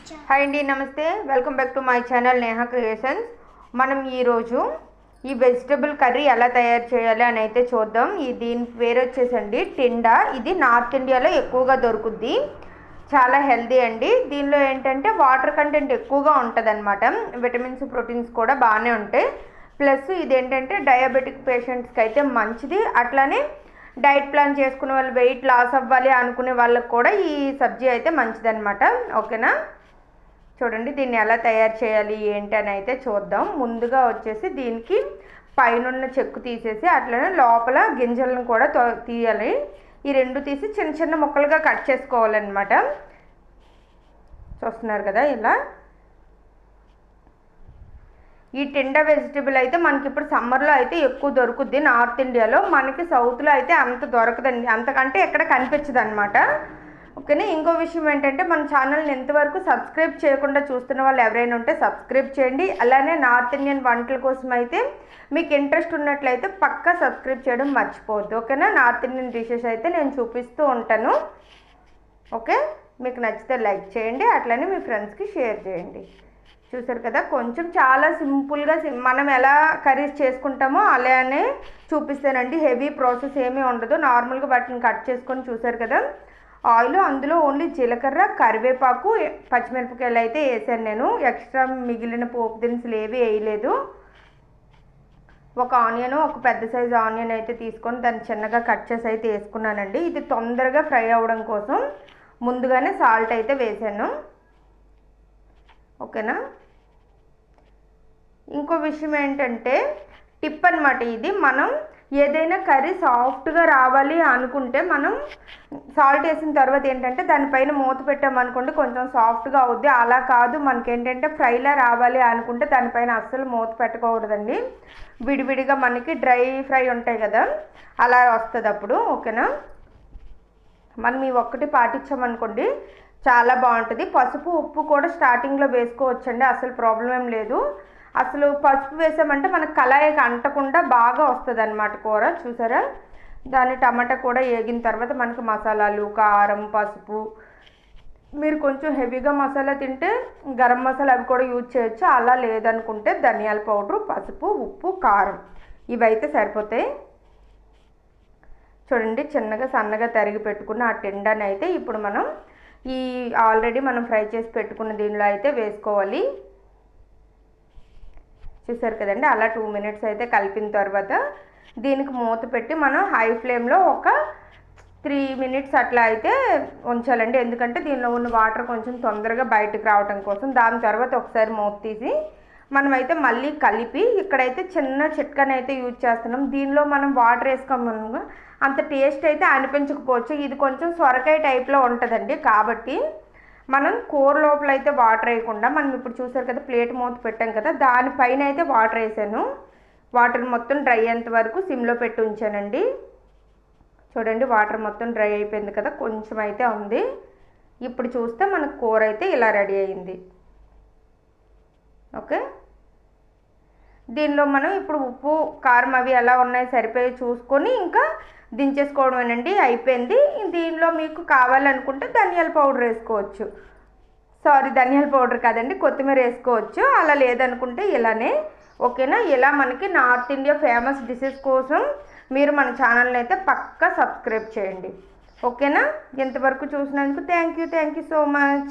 Hi అండి, నమస్తే. Welcome back to my channel Neha creations. మనం ఈరోజు ఈ వెజిటబుల్ కర్రీ ఎలా తయారు చేయాలి అని అయితే చూద్దాం. దీని పేరు వచ్చేసండి టిండా. ఇది నార్త్ ఇండియాలో ఎక్కువగా దొరుకుద్ది. చాలా హెల్దీ అండి. దీనిలో ఏంటంటే వాటర్ కంటెంట్ ఎక్కువగా ఉంటుంది అనమాట. విటమిన్స్, ప్రోటీన్స్ కూడా బాగానే ఉంటాయి. ప్లస్ ఇదేంటంటే డయాబెటిక్ పేషెంట్స్కి అయితే మంచిది. అట్లానే డైట్ ప్లాన్ చేసుకునే వాళ్ళు, వెయిట్ లాస్ అవ్వాలి అనుకునే వాళ్ళకి కూడా ఈ సబ్జీ అయితే మంచిదన్నమాట. ఓకేనా? చూడండి దీన్ని ఎలా తయారు చేయాలి ఏంటి అని అయితే చూద్దాం. ముందుగా వచ్చేసి దీనికి పైన చెక్కు తీసేసి అట్లనే లోపల గింజలను కూడా తీయాలి. ఈ రెండు తీసి చిన్న చిన్న ముక్కలుగా కట్ చేసుకోవాలన్నమాట. చూస్తున్నారు కదా ఇలా. ఈ టిండా వెజిటబుల్ అయితే మనకి ఇప్పుడు సమ్మర్లో అయితే ఎక్కువ దొరుకుద్ది నార్త్ ఇండియాలో. మనకి సౌత్లో అయితే అంత దొరకదండి, అంతకంటే ఎక్కడ కనిపించదు అనమాట. ఓకేనా? ఇంకో విషయం ఏంటంటే మన ఛానల్ని ఎంతవరకు సబ్స్క్రైబ్ చేయకుండా చూస్తున్న వాళ్ళు ఎవరైనా ఉంటే సబ్స్క్రైబ్ చేయండి. అలానే నార్త్ ఇండియన్ వంటల కోసం అయితే మీకు ఇంట్రెస్ట్ ఉన్నట్లయితే పక్కా సబ్స్క్రైబ్ చేయడం మర్చిపోవద్దు. ఓకేనా? నార్త్ ఇండియన్ డిషెస్ అయితే నేను చూపిస్తూ ఉంటాను. ఓకే, మీకు నచ్చితే లైక్ చేయండి, అట్లనే మీ ఫ్రెండ్స్కి షేర్ చేయండి. చూసారు కదా, కొంచెం చాలా సింపుల్గా మనం ఎలా కర్రీస్ చేసుకుంటామో అలానే చూపిస్తానండి. హెవీ ప్రాసెస్ ఏమీ ఉండదు. నార్మల్గా వాటిని కట్ చేసుకొని చూసారు కదా. ఆయిల్, అందులో ఓన్లీ జీలకర్ర, కరివేపాకు, పచ్చిమిరపకాయలు అయితే వేసాను నేను. ఎక్స్ట్రా మిగిలిన పోపు దినుసులు ఏవి వేయలేదు. ఒక ఆనియన్, ఒక పెద్ద సైజు ఆనియన్ అయితే తీసుకొని దాన్ని చిన్నగా కట్ చేసి అయితే వేసుకున్నానండి. ఇది తొందరగా ఫ్రై అవ్వడం కోసం ముందుగానే సాల్ట్ అయితే వేసాను. ఓకేనా? ఇంకో విషయం ఏంటంటే టిప్ అనమాట ఇది. మనం ఏదైనా కర్రీ సాఫ్ట్గా రావాలి అనుకుంటే మనం సాల్ట్ వేసిన తర్వాత ఏంటంటే దానిపైన మూత పెట్టామనుకోండి కొంచెం సాఫ్ట్గా అవుద్ది. అలా కాదు, మనకేంటంటే ఫ్రైలా రావాలి అనుకుంటే దానిపైన అస్సలు మూత పెట్టకూడదండి. విడివిడిగా మనకి డ్రై ఫ్రై ఉంటాయి కదా, అలా వస్తుంది అప్పుడు. ఓకేనా? మనం ఈ ఒక్కటి పాటించామనుకోండి చాలా బాగుంటుంది. పసుపు, ఉప్పు కూడా స్టార్టింగ్లో వేసుకోవచ్చండి, అసలు ప్రాబ్లం ఏం లేదు. అసలు పసుపు వేసామంటే మనకు కళాయికి అంటకుండా బాగా వస్తుంది అన్నమాట కూర. చూసారా? దాని టమాటా కూడా వేగిన తర్వాత మనకు మసాలాలు, కారం, పసుపు, మీరు కొంచెం హెవీగా మసాలా తింటే గరం మసాలా అవి కూడా యూజ్ చేయొచ్చు. అలా లేదనుకుంటే ధనియాల పౌడరు, పసుపు, ఉప్పు, కారం ఇవైతే సరిపోతాయి. చూడండి, చిన్నగా సన్నగా తరిగి పెట్టుకున్న ఆ టిండాని అయితే ఇప్పుడు మనం ఈ ఆల్రెడీ మనం ఫ్రై చేసి పెట్టుకున్న దీనిలో అయితే వేసుకోవాలి. చూసారు కదండి, అలా 2 మినిట్స్ అయితే కలిపిన తర్వాత దీనికి మూత పెట్టి మనం హై ఫ్లేమ్లో ఒక 3 మినిట్స్ అట్లా అయితే ఉంచాలండి. ఎందుకంటే దీనిలో ఉన్న వాటర్ కొంచెం తొందరగా బయటకు రావడం కోసం. దాని తర్వాత ఒకసారి మూత తీసి మనమైతే మళ్ళీ కలిపి, ఇక్కడైతే చిన్న చిట్కానైతే యూజ్ చేస్తున్నాం. దీనిలో మనం వాటర్ వేసుకోమనుగా అంత టేస్ట్ అయితే అనిపించకపోవచ్చు. ఇది కొంచెం సొరకాయ టైప్లో ఉంటుందండి. కాబట్టి మనం కూర లోపల అయితే వాటర్ వేయకుండా, మనం ఇప్పుడు చూసారు కదా ప్లేట్ మూత పెట్టాం కదా, దానిపైన అయితే వాటర్ వేసాను. వాటర్ మొత్తం డ్రై అయ్యేంత వరకు సిమ్లో పెట్టి ఉంచానండి. చూడండి, వాటర్ మొత్తం డ్రై అయిపోయింది కదా, కొంచెం అయితే ఉంది. ఇప్పుడు చూస్తే మనకు కూర అయితే ఇలా రెడీ అయింది. ఓకే, దీనిలో మనం ఇప్పుడు ఉప్పు, కారం అవి ఎలా ఉన్నాయి సరిపోయి చూసుకొని ఇంకా దించేసుకోవడమేనండి, అయిపోయింది. దీనిలో మీకు కావాలనుకుంటే ధనియాల పౌడర్ వేసుకోవచ్చు. ధనియాల పౌడర్ కాదండి, కొత్తిమీర వేసుకోవచ్చు. అలా లేదనుకుంటే ఇలానే. ఓకేనా? ఇలా మనకి నార్త్ ఇండియా ఫేమస్ డిషెస్ కోసం మీరు మన ఛానల్ని అయితే పక్కా సబ్స్క్రైబ్ చేయండి. ఓకేనా? ఇంతవరకు చూసినందుకు థ్యాంక్ యూ సో మచ్.